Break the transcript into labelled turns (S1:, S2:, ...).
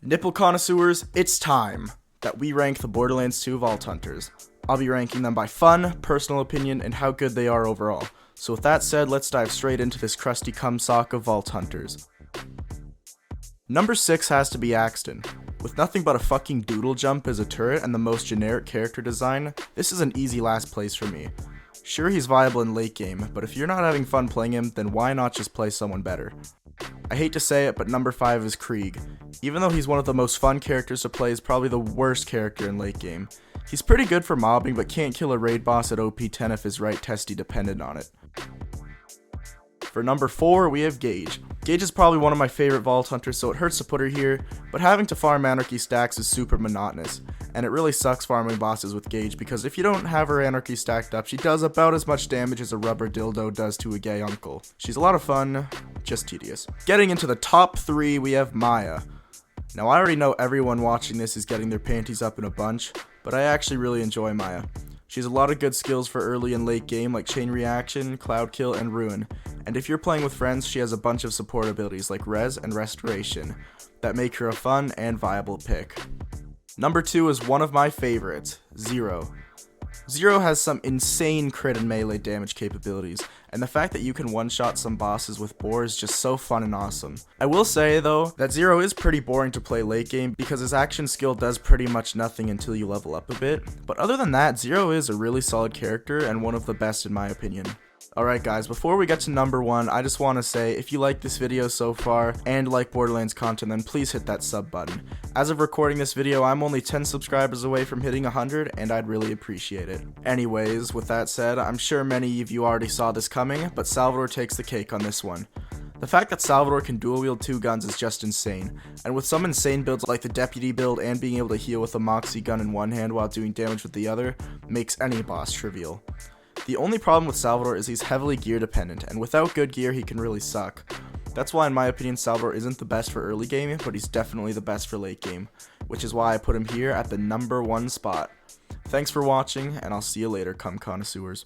S1: Nipple connoisseurs, it's time that we rank the Borderlands 2 Vault Hunters. I'll be ranking them by fun, personal opinion, and how good they are overall. So with that said, let's dive straight into this crusty cum sock of Vault Hunters. Number 6 has to be Axton. With nothing but a fucking doodle jump as a turret and the most generic character design, this is an easy last place for me. Sure, he's viable in late game, but if you're not having fun playing him, then why not just play someone better? I hate to say it, but number 5 is Krieg. Even though he's one of the most fun characters to play, he's probably the worst character in late game. He's pretty good for mobbing, but can't kill a raid boss at OP 10 if his right testy depended on it. For number 4, we have Gaige. Gaige is probably one of my favorite Vault Hunters, so it hurts to put her here, but having to farm Anarchy stacks is super monotonous, and it really sucks farming bosses with Gaige because if you don't have her Anarchy stacked up, she does about as much damage as a rubber dildo does to a gay uncle. She's a lot of fun, just tedious. Getting into the top 3, we have Maya. Now I already know everyone watching this is getting their panties up in a bunch, but I actually really enjoy Maya. She has a lot of good skills for early and late game like Chain Reaction, Cloud Kill, and Ruin, and if you're playing with friends, she has a bunch of support abilities like Res and Restoration that make her a fun and viable pick. Number 2 is one of my favorites, Zero. Zero has some insane crit and melee damage capabilities, and the fact that you can one-shot some bosses with Boar is just so fun and awesome. I will say though, that Zero is pretty boring to play late game because his action skill does pretty much nothing until you level up a bit, but other than that, Zero is a really solid character and one of the best in my opinion. Alright guys, before we get to number 1, I just want to say, if you like this video so far, and like Borderlands content, then please hit that sub button. As of recording this video, I'm only 10 subscribers away from hitting 100, and I'd really appreciate it. Anyways, with that said, I'm sure many of you already saw this coming, but Salvador takes the cake on this one. The fact that Salvador can dual wield 2 guns is just insane, and with some insane builds like the Deputy build and being able to heal with a Moxie gun in one hand while doing damage with the other, makes any boss trivial. The only problem with Salvador is he's heavily gear dependent, and without good gear he can really suck. That's why in my opinion Salvador isn't the best for early game, but he's definitely the best for late game, which is why I put him here at the number 1 spot. Thanks for watching, and I'll see you later, cum connoisseurs.